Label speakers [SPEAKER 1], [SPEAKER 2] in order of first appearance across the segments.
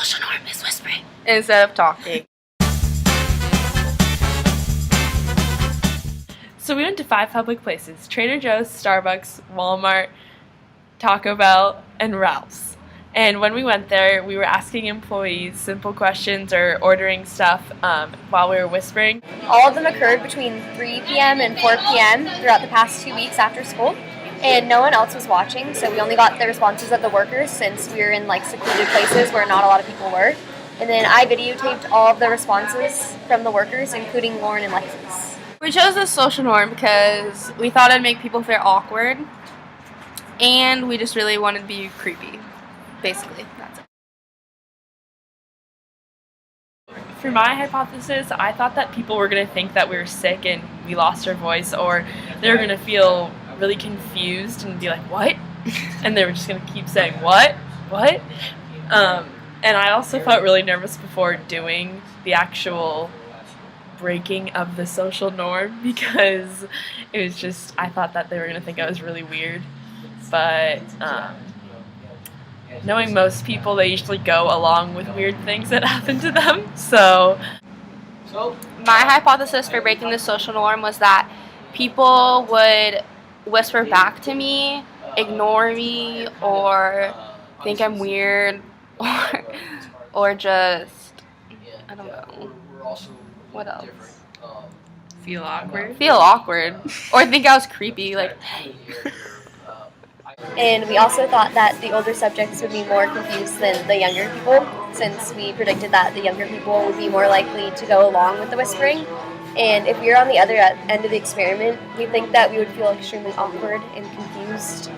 [SPEAKER 1] social norm is whispering instead of talking.
[SPEAKER 2] So we went to 5 public places: Trader Joe's, Starbucks, Walmart, Taco Bell, and Ralph's. And when we went there, we were asking employees simple questions or ordering stuff while we were whispering.
[SPEAKER 3] All of them occurred between 3 p.m. and 4 p.m. throughout the past 2 weeks after school. And no one else was watching, so we only got the responses of the workers since we were in like secluded places where not a lot of people were. And then I videotaped all of the responses from the workers, including Lauren and Lexi's.
[SPEAKER 1] We chose the social norm because we thought it'd make people feel awkward, and we just really wanted to be creepy. Basically, that's it.
[SPEAKER 2] For my hypothesis, I thought that people were going to think that we were sick and we lost our voice, or they were going to feel really confused and be like, what? And they were just going to keep saying, what? What? And I also felt really nervous before doing the actual breaking of the social norm, because it was just, I thought that they were going to think I was really weird. But knowing most people, they usually go along with weird things that happen to them. So
[SPEAKER 1] my hypothesis for breaking the social norm was that people would whisper back to me, ignore me, or think I'm weird, or just, I don't know. What else?
[SPEAKER 2] feel awkward.
[SPEAKER 1] Feel awkward. Or think I was creepy, like, hey.
[SPEAKER 3] And we also thought that the older subjects would be more confused than the younger people, since we predicted that the younger people would be more likely to go along with the whispering. And if we were on the other end of the experiment, we think that we would feel extremely awkward and confused.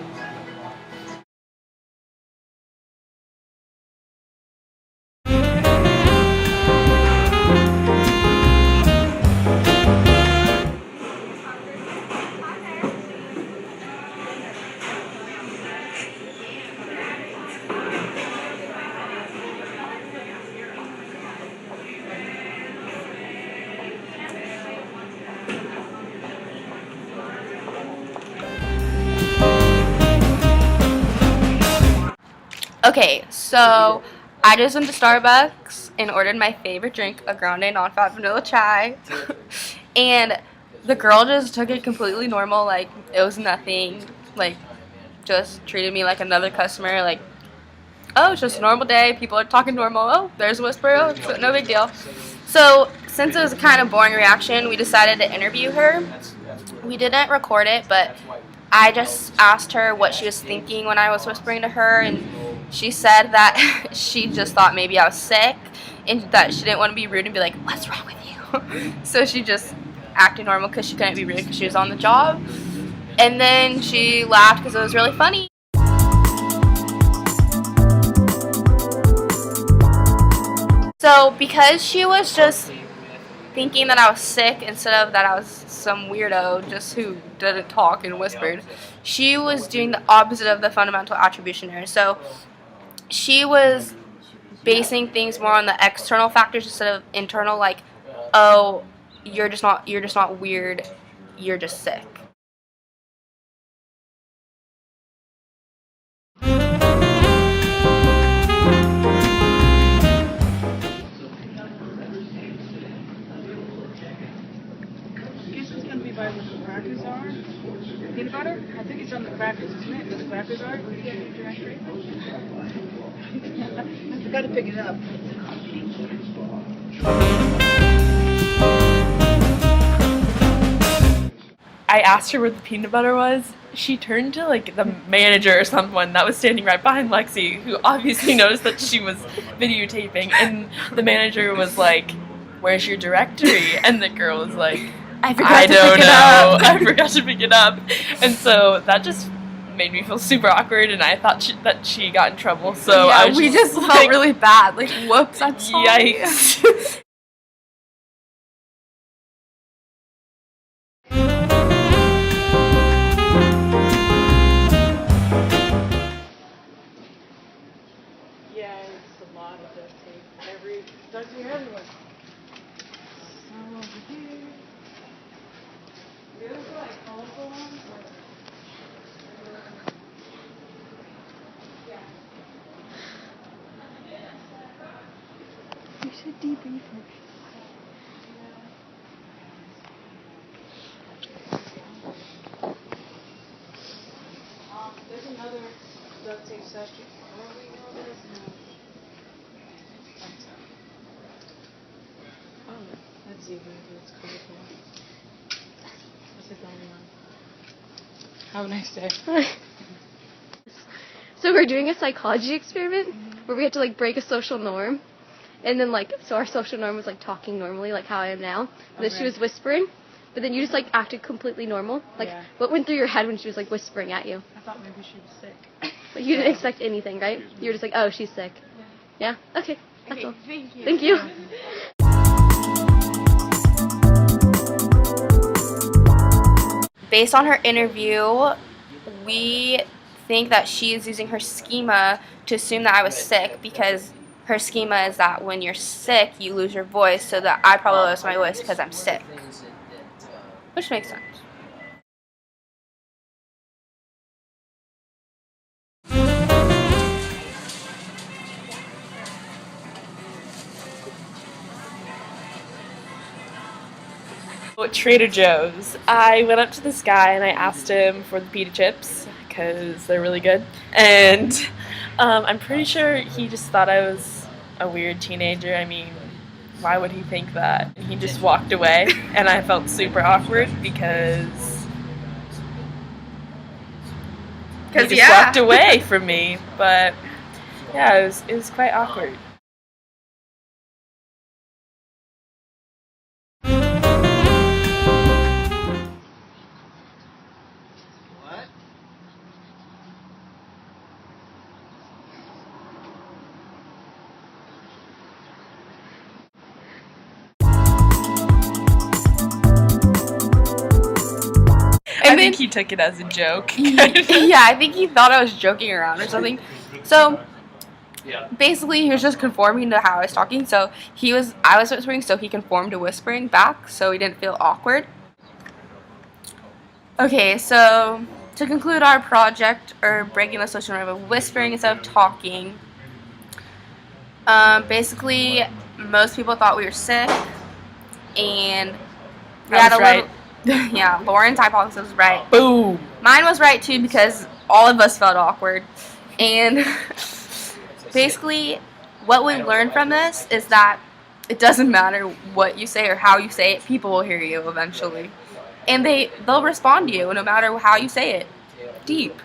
[SPEAKER 1] Okay, so I just went to Starbucks and ordered my favorite drink, a grande non-fat vanilla chai. And the girl just took it completely normal, like it was nothing, like just treated me like another customer, like, oh, it's just a normal day, people are talking normal, oh, there's a whisper, oh, it's no big deal. So since it was a kind of boring reaction, we decided to interview her. We didn't record it, but I just asked her what she was thinking when I was whispering to her, and she said that she just thought maybe I was sick and that she didn't want to be rude and be like, what's wrong with you? So she just acted normal because she couldn't be rude because she was on the job. And then she laughed because it was really funny. So because she was just thinking that I was sick instead of that I was some weirdo just who didn't talk and whispered, she was doing the opposite of the fundamental attribution error. So she was basing things more on the external factors instead of internal, like, oh, you're just not weird, you're just sick.
[SPEAKER 4] Guess it's gonna be by what the crackers are. Peanut butter? I think it's on the crackers, isn't it? The crackers are? I forgot to pick it up.
[SPEAKER 2] I asked her where the peanut butter was. She turned to like the manager or someone that was standing right behind Lexi, who obviously noticed that she was videotaping, and the manager was like, where's your directory? And the girl was like, I don't know. I forgot to pick it up. And so that just made me feel super awkward, and I thought that she got in trouble. So
[SPEAKER 1] yeah,
[SPEAKER 2] I was
[SPEAKER 1] we just
[SPEAKER 2] like,
[SPEAKER 1] felt really bad. Like, whoops, I'm sorry.
[SPEAKER 2] Yikes.
[SPEAKER 4] Yeah, it's a lot of duct tape. Duct tape everywhere. Some over here. Those are like colorful ones.
[SPEAKER 3] should debrief her.
[SPEAKER 4] There's another duct tape session. Oh, we know this now. Oh, that's you. That's cool. What's it going on? Have a nice day.
[SPEAKER 5] So we're doing a psychology experiment where we have to like break a social norm, and then like so our social norm was like talking normally like how I am now, but then she was whispering, but then you just like acted completely normal. Like
[SPEAKER 4] Yeah.
[SPEAKER 5] what went through your head when she was like whispering at you?
[SPEAKER 4] I thought maybe she was sick.
[SPEAKER 5] But you didn't expect anything, right? You were just like, oh, she's sick. Yeah. Okay. That's all.
[SPEAKER 4] Thank you.
[SPEAKER 5] Thank you.
[SPEAKER 1] Based on her interview, we think that she is using her schema to assume that I was sick, because her schema is that when you're sick, you lose your voice, so that I probably lost my voice because I'm sick. Which makes sense.
[SPEAKER 2] At Trader Joe's, I went up to this guy and I asked him for the pita chips because they're really good. And I'm pretty sure he just thought I was a weird teenager. I mean, why would he think that? And he just walked away, and I felt super awkward because he just walked away from me. But yeah, it was quite awkward. I think he took it as a joke.
[SPEAKER 1] Yeah, I think he thought I was joking around or something. So basically, he was just conforming to how I was talking. So I was whispering, so he conformed to whispering back, so he didn't feel awkward. Okay, so to conclude our project, or breaking the social norm of whispering instead of talking, basically, most people thought we were sick, and we had a little. Yeah, Lauren's hypothesis was right.
[SPEAKER 2] Boom!
[SPEAKER 1] Mine was right too, because all of us felt awkward. And basically, what we learned from this is that it doesn't matter what you say or how you say it, people will hear you eventually. And they'll respond to you no matter how you say it. Deep.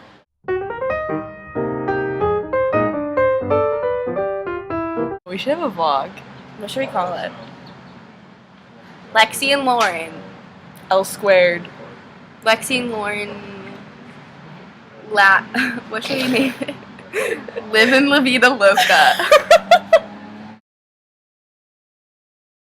[SPEAKER 2] We should have a vlog.
[SPEAKER 1] What should we call it? Lexi and Lauren.
[SPEAKER 2] L squared.
[SPEAKER 1] Lexi and Lauren. What should we name it? Live in La Vida Loca.